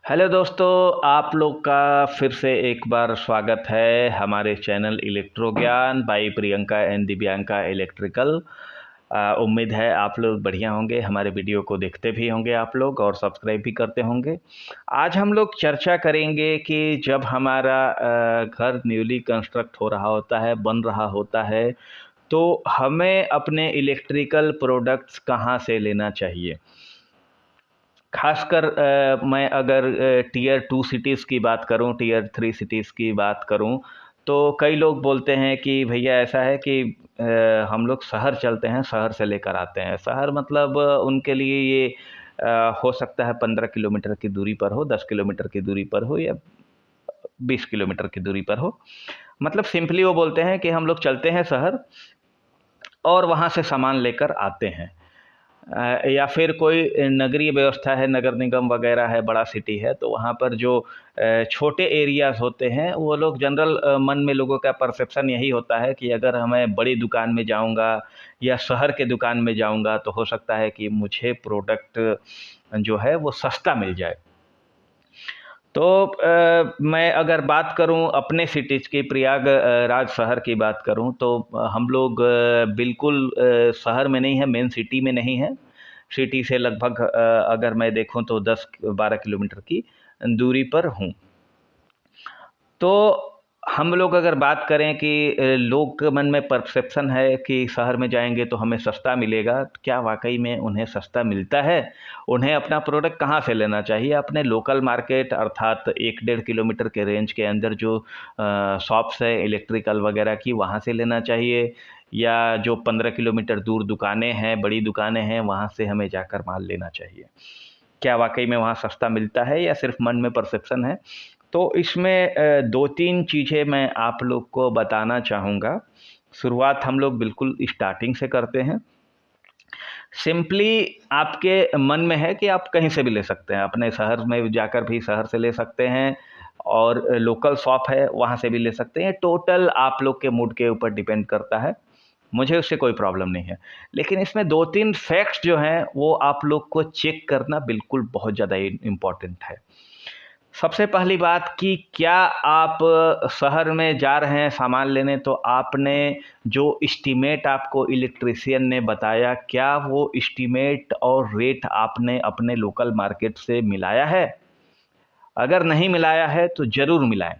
Hello दोस्तों, आप लोग का फिर से एक बार स्वागत है हमारे चैनल इलेक्ट्रो ज्ञान by Priyanka and Divyanka electrical. उम्मीद है आप लोग बढ़िया होंगे, हमारे वीडियो को देखते भी होंगे आप लोग और सब्सक्राइब भी करते होंगे। आज हम लोग चर्चा करेंगे कि जब हमारा घर न्यूली कंस्ट्रक्ट हो रहा होता है, बन रहा होता है, तो हमें अपने इलेक्ट्रिकल प्रोडक्ट्स कहाँ से लेना चाहिए। खासकर मैं अगर टियर 2 सिटीज़ की बात करूं, टियर 3 सिटीज़ की बात करूं, तो कई लोग बोलते हैं कि भैया ऐसा है कि हम लोग शहर चलते हैं, शहर से लेकर आते हैं। शहर मतलब उनके लिए ये हो सकता है 15 किलोमीटर की दूरी पर हो, 10 किलोमीटर की दूरी पर हो या 20 किलोमीटर की दूरी पर हो। मतलब सिंपली वो बोलते हैं कि हम लोग चलते हैं शहर और वहाँ से सामान लेकर आते हैं। या फिर कोई नगरीय व्यवस्था है, नगर निगम वगैरह है, बड़ा सिटी है, तो वहाँ पर जो छोटे एरियाज़ होते हैं, वो लोग जनरल मन में लोगों का परसेप्शन यही होता है कि अगर मैं बड़ी दुकान में जाऊँगा या शहर के दुकान में जाऊँगा तो हो सकता है कि मुझे प्रोडक्ट जो है वो सस्ता मिल जाए। तो मैं अगर बात करूं अपने सिटीज़ की, प्रयागराज शहर की बात करूं, तो हम लोग बिल्कुल शहर में नहीं है, मेन सिटी में नहीं है। सिटी से लगभग अगर मैं देखूं तो 10-12 किलोमीटर की दूरी पर हूं। तो हम लोग अगर बात करें कि लोग के मन में परसेप्शन है कि शहर में जाएंगे तो हमें सस्ता मिलेगा, तो क्या वाकई में उन्हें सस्ता मिलता है? उन्हें अपना प्रोडक्ट कहाँ से लेना चाहिए? अपने लोकल मार्केट अर्थात 1-1.5 किलोमीटर के रेंज के अंदर जो शॉप्स है इलेक्ट्रिकल वगैरह की, वहाँ से लेना चाहिए, या जो 15 किलोमीटर दूर दुकानें हैं, बड़ी दुकानें हैं, वहाँ से हमें जाकर माल लेना चाहिए? क्या वाकई में वहाँ सस्ता मिलता है या सिर्फ मन में परसेप्शन है? तो इसमें 2-3 चीज़ें मैं आप लोग को बताना चाहूँगा। शुरुआत हम लोग बिल्कुल स्टार्टिंग से करते हैं। सिंपली आपके मन में है कि आप कहीं से भी ले सकते हैं, अपने शहर में जाकर भी शहर से ले सकते हैं और लोकल शॉप है वहाँ से भी ले सकते हैं। टोटल आप लोग के मूड के ऊपर डिपेंड करता है, मुझे उससे कोई प्रॉब्लम नहीं है। लेकिन इसमें 2-3 फैक्ट्स जो हैं वो आप लोग को चेक करना बिल्कुल बहुत ज़्यादा इम्पोर्टेंट है। सबसे पहली बात कि क्या आप शहर में जा रहे हैं सामान लेने, तो आपने जो एस्टीमेट आपको इलेक्ट्रीशियन ने बताया, क्या वो एस्टीमेट और रेट आपने अपने लोकल मार्केट से मिलाया है? अगर नहीं मिलाया है तो ज़रूर मिलाएं।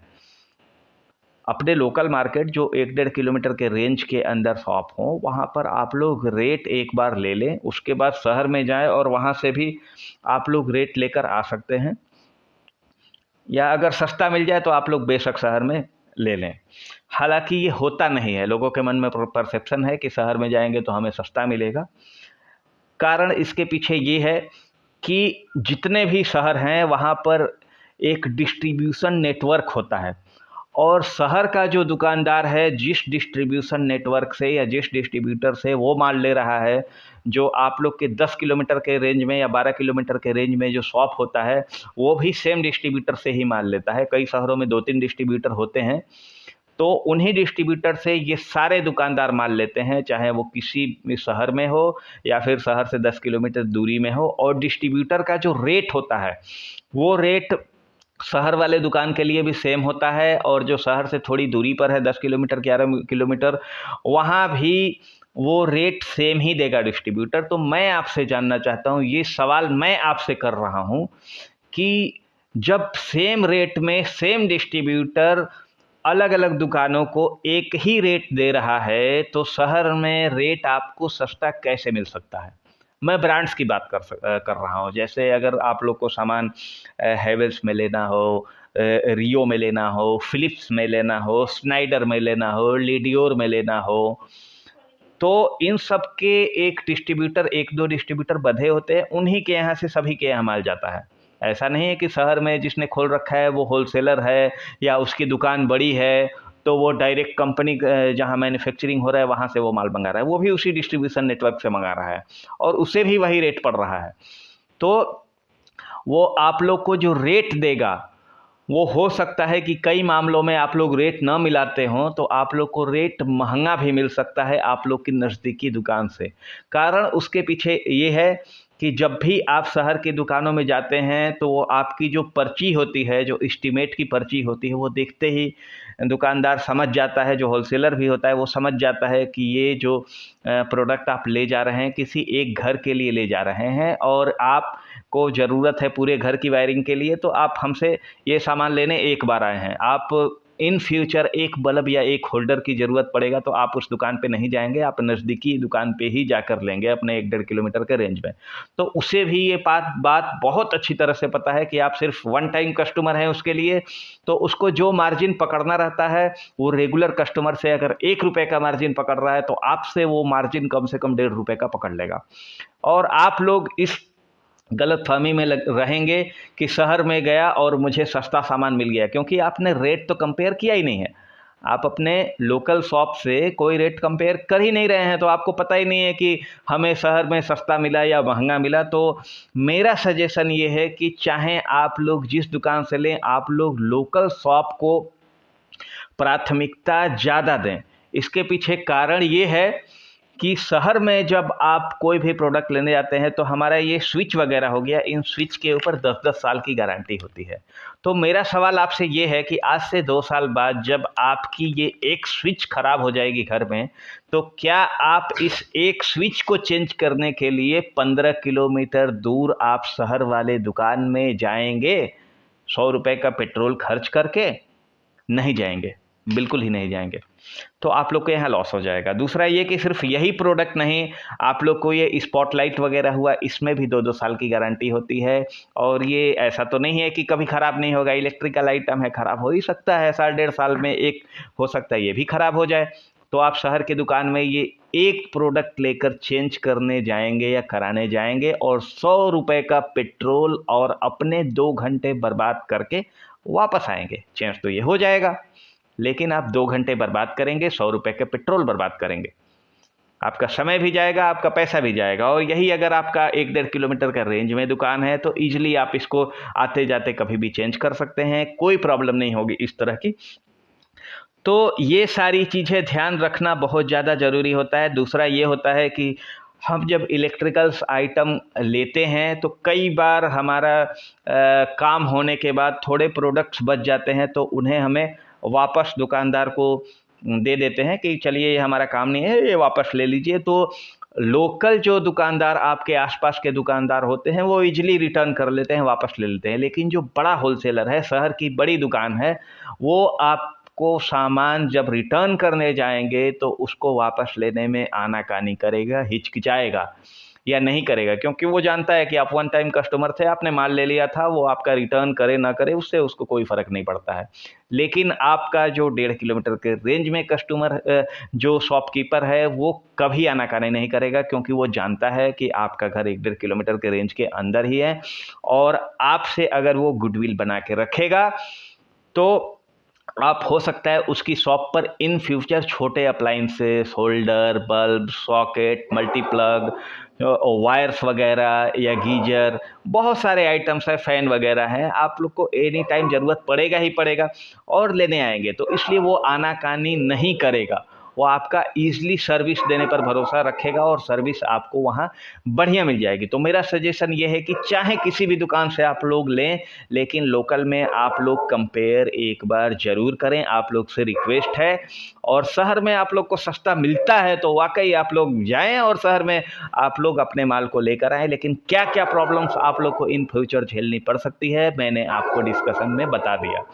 अपने लोकल मार्केट जो 1-1.5 किलोमीटर के रेंज के अंदर शॉप हो, वहाँ पर आप लोग रेट एक बार ले लें, उसके बाद शहर में जाएं और वहाँ से भी आप लोग रेट लेकर आ सकते हैं। या अगर सस्ता मिल जाए तो आप लोग बेशक शहर में ले लें। हालांकि ये होता नहीं है, लोगों के मन में परसेप्शन है कि शहर में जाएंगे तो हमें सस्ता मिलेगा। कारण इसके पीछे ये है कि जितने भी शहर हैं वहाँ पर एक डिस्ट्रीब्यूशन नेटवर्क होता है और शहर का जो दुकानदार है जिस डिस्ट्रीब्यूशन नेटवर्क से या जिस डिस्ट्रीब्यूटर से वो माल ले रहा है, जो आप लोग के 10 किलोमीटर के रेंज में या 12 किलोमीटर के रेंज में जो शॉप होता है, वो भी सेम डिस्ट्रीब्यूटर से ही माल लेता है। कई शहरों में 2-3 डिस्ट्रीब्यूटर होते हैं, तो उन्हीं डिस्ट्रीब्यूटर से ये सारे दुकानदार माल लेते हैं, चाहे वो किसी भी शहर में हो या फिर शहर से 10 किलोमीटर दूरी में हो। और डिस्ट्रीब्यूटर का जो रेट होता है, वो रेट शहर वाले दुकान के लिए भी सेम होता है और जो शहर से थोड़ी दूरी पर है 10 किलोमीटर 11 किलोमीटर, वहाँ भी वो रेट सेम ही देगा डिस्ट्रीब्यूटर। तो मैं आपसे जानना चाहता हूँ, ये सवाल मैं आपसे कर रहा हूँ कि जब सेम रेट में सेम डिस्ट्रीब्यूटर अलग अलग दुकानों को एक ही रेट दे रहा है, तो शहर में रेट आपको सस्ता कैसे मिल सकता है? मैं ब्रांड्स की बात कर रहा हूँ। जैसे अगर आप लोग को सामान हैवेल्स में लेना हो, रियो में लेना हो, फिलिप्स में लेना हो, स्नाइडर में लेना हो, लीडियोर में लेना हो, तो इन सब के एक डिस्ट्रीब्यूटर, 1-2 डिस्ट्रीब्यूटर बंधे होते हैं, उन्हीं के यहाँ से सभी के यहाँ माल जाता है। ऐसा नहीं है कि शहर में जिसने खोल रखा है वो होलसेलर है या उसकी दुकान बड़ी है, तो वो डायरेक्ट कंपनी जहाँ मैन्युफैक्चरिंग हो रहा है वहाँ से वो माल मंगा रहा है। वो भी उसी डिस्ट्रीब्यूशन नेटवर्क से मंगा रहा है और उसे भी वही रेट पड़ रहा है। तो वो आप लोग को जो रेट देगा, वो हो सकता है कि कई मामलों में आप लोग रेट ना मिलाते हों, तो आप लोग को रेट महंगा भी मिल सकता है आप लोग की नज़दीकी दुकान से। कारण उसके पीछे ये है कि जब भी आप शहर की दुकानों में जाते हैं तो वो आपकी जो पर्ची होती है, जो एस्टीमेट की पर्ची होती है, वो देखते ही दुकानदार समझ जाता है, जो होलसेलर भी होता है वो समझ जाता है कि ये जो प्रोडक्ट आप ले जा रहे हैं किसी एक घर के लिए ले जा रहे हैं और आपको ज़रूरत है पूरे घर की वायरिंग के लिए, तो आप हमसे ये सामान लेने एक बार आए हैं। आप इन फ्यूचर एक बल्ब या एक होल्डर की ज़रूरत पड़ेगा तो आप उस दुकान पे नहीं जाएँगे, आप नज़दीकी दुकान पे ही जाकर लेंगे अपने 1 डेढ़ किलोमीटर के रेंज में। तो उसे भी ये बात बहुत अच्छी तरह से पता है कि आप सिर्फ़ वन टाइम कस्टमर हैं उसके लिए, तो उसको जो मार्जिन पकड़ना रहता है, वो रेगुलर कस्टमर से अगर ₹1 का मार्जिन पकड़ रहा है, तो आपसे वो मार्जिन कम से कम ₹1.5 का पकड़ लेगा। और आप लोग इस गलतफ़हमी में लग रहेंगे कि शहर में गया और मुझे सस्ता सामान मिल गया, क्योंकि आपने रेट तो कंपेयर किया ही नहीं है। आप अपने लोकल शॉप से कोई रेट कंपेयर कर ही नहीं रहे हैं, तो आपको पता ही नहीं है कि हमें शहर में सस्ता मिला या महँगा मिला। तो मेरा सजेशन ये है कि चाहे आप लोग जिस दुकान से लें, आप लोग लोकल शॉप को प्राथमिकता ज़्यादा दें। इसके पीछे कारण ये है कि शहर में जब आप कोई भी प्रोडक्ट लेने जाते हैं तो हमारा ये स्विच वगैरह हो गया, इन स्विच के ऊपर 10-10 साल की गारंटी होती है। तो मेरा सवाल आपसे ये है कि आज से 2 साल बाद जब आपकी ये एक स्विच खराब हो जाएगी घर में, तो क्या आप इस एक स्विच को चेंज करने के लिए 15 किलोमीटर दूर आप शहर वाले दुकान में जाएँगे, ₹100 का पेट्रोल खर्च करके? नहीं जाएँगे, बिल्कुल ही नहीं जाएँगे। तो आप लोग को यहाँ लॉस हो जाएगा। दूसरा ये कि सिर्फ यही प्रोडक्ट नहीं, आप लोग को ये स्पॉटलाइट वगैरह हुआ, इसमें भी 2-2 साल की गारंटी होती है और ये ऐसा तो नहीं है कि कभी ख़राब नहीं होगा। इलेक्ट्रिकल आइटम है, ख़राब हो ही सकता है, साल डेढ़ साल में एक हो सकता है ये भी ख़राब हो जाए। तो आप शहर की दुकान में ये एक प्रोडक्ट लेकर चेंज करने जाएँगे या कराने जाएँगे और ₹100 का पेट्रोल और अपने 2 घंटे बर्बाद करके वापस आएँगे। चेंज तो ये हो जाएगा, लेकिन आप 2 घंटे बर्बाद करेंगे, ₹100 का पेट्रोल बर्बाद करेंगे। आपका समय भी जाएगा, आपका पैसा भी जाएगा और यही अगर आपका 1 डेढ़ किलोमीटर का रेंज में दुकान है, तो ईज़िली आप इसको आते-जाते कभी भी चेंज कर सकते हैं, कोई प्रॉब्लम नहीं होगी इस तरह की। तो ये सारी चीज़ें ध्यान रखना बहुत ज़्यादा ज़रूरी होता है। दूसरा ये होता है कि हम जब इलेक्ट्रिकल्स आइटम लेते हैं, तो कई बार हमारा काम होने के बाद थोड़े प्रोडक्ट्स बच जाते हैं, तो उन्हें हमें वापस दुकानदार को दे देते हैं कि चलिए ये हमारा काम नहीं है, ये वापस ले लीजिए। तो लोकल जो दुकानदार आपके आसपास के दुकानदार होते हैं वो ईज़िली रिटर्न कर लेते हैं, वापस ले लेते हैं। लेकिन जो बड़ा होलसेलर है, शहर की बड़ी दुकान है, वो आपको सामान जब रिटर्न करने जाएँगे तो उसको वापस लेने में आनाकानी करेगा, हिचकिचाएगा या नहीं करेगा, क्योंकि वो जानता है कि आप वन टाइम कस्टमर थे, आपने माल ले लिया था, वो आपका रिटर्न करे ना करे उससे उसको कोई फ़र्क नहीं पड़ता है। लेकिन आपका जो 1.5 किलोमीटर के रेंज में कस्टमर जो शॉपकीपर है वो कभी आनाकानी नहीं करेगा, क्योंकि वो जानता है कि आपका घर 1 डेढ़ किलोमीटर के रेंज के अंदर ही है और आपसे अगर वो गुडविल बना के रखेगा, तो आप हो सकता है उसकी शॉप पर इन फ्यूचर छोटे appliances, holder, bulb, socket, multiplug, wires वगैरह या गीज़र, बहुत सारे आइटम्स हैं, फ़ैन वगैरह हैं, आप लोग को एनी टाइम ज़रूरत पड़ेगा ही पड़ेगा और लेने आएँगे। तो इसलिए वो आनाकानी नहीं करेगा, वो आपका ईज़िली सर्विस देने पर भरोसा रखेगा और सर्विस आपको वहाँ बढ़िया मिल जाएगी। तो मेरा सजेशन ये है कि चाहे किसी भी दुकान से आप लोग लें, लेकिन लोकल में आप लोग कंपेयर एक बार ज़रूर करें, आप लोग से रिक्वेस्ट है। और शहर में आप लोग को सस्ता मिलता है तो वाक़ई आप लोग जाएँ और शहर में आप लोग अपने माल को लेकर आएँ, लेकिन क्या-क्या प्रॉब्लम्स आप लोग को इन फ्यूचर झेलनी पड़ सकती है, मैंने आपको डिस्कशन में बता दिया।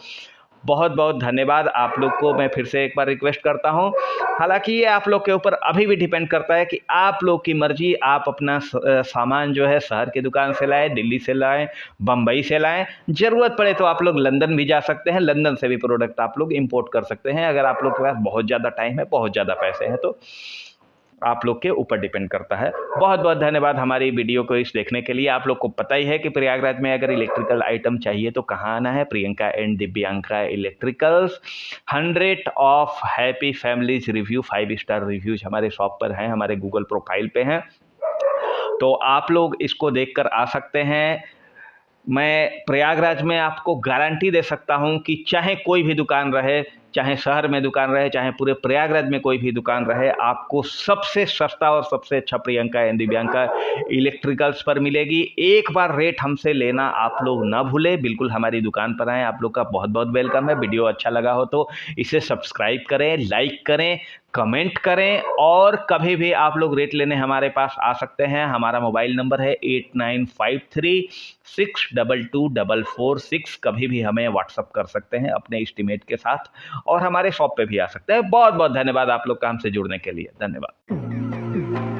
बहुत-बहुत धन्यवाद। आप लोग को मैं फिर से एक बार रिक्वेस्ट करता हूँ। हालाँकि ये आप लोग के ऊपर अभी भी डिपेंड करता है कि आप लोग की मर्ज़ी, आप अपना सामान जो है शहर की दुकान से लाएँ, दिल्ली से लाएँ, बम्बई से लाएँ। ज़रूरत पड़े तो आप लोग लंदन भी जा सकते हैं, लंदन से भी प्रोडक्ट आप लोग इम्पोर्ट कर सकते हैं, अगर आप लोग के पास बहुत ज़्यादा टाइम है, बहुत ज़्यादा पैसे हैं तो। आप लोग के ऊपर डिपेंड करता है। बहुत-बहुत धन्यवाद हमारी वीडियो को इस देखने के लिए। आप लोग को पता ही है कि प्रयागराज में अगर इलेक्ट्रिकल आइटम चाहिए तो कहाँ आना है, Priyanka and Divyanka electricals. 100 of happy families review, 5 star reviews हमारे शॉप पर हैं, हमारे गूगल प्रोफाइल पे हैं। तो आप लोग इसको देखकर आ सकते हैं। मैं प्रयागराज में आपको गारंटी दे सकता हूं कि चाहे कोई भी दुकान रहे, चाहे शहर में दुकान रहे, चाहे पूरे प्रयागराज में कोई भी दुकान रहे, आपको सबसे सस्ता और सबसे अच्छा प्रियंका एंड दिव्यांका इलेक्ट्रिकल्स पर मिलेगी। एक बार रेट हमसे लेना आप लोग ना भूलें, बिल्कुल हमारी दुकान पर आएँ, आप लोग का बहुत बहुत वेलकम है। वीडियो अच्छा लगा हो तो इसे सब्सक्राइब करें, लाइक करें, कमेंट करें, और कभी भी आप लोग रेट लेने हमारे पास आ सकते हैं। हमारा मोबाइल नंबर है 8953622446। कभी भी हमें व्हाट्सअप कर सकते हैं अपने एस्टीमेट के साथ, और हमारे शॉप पे भी आ सकते हैं। बहुत बहुत धन्यवाद आप लोग का हमसे जुड़ने के लिए। धन्यवाद।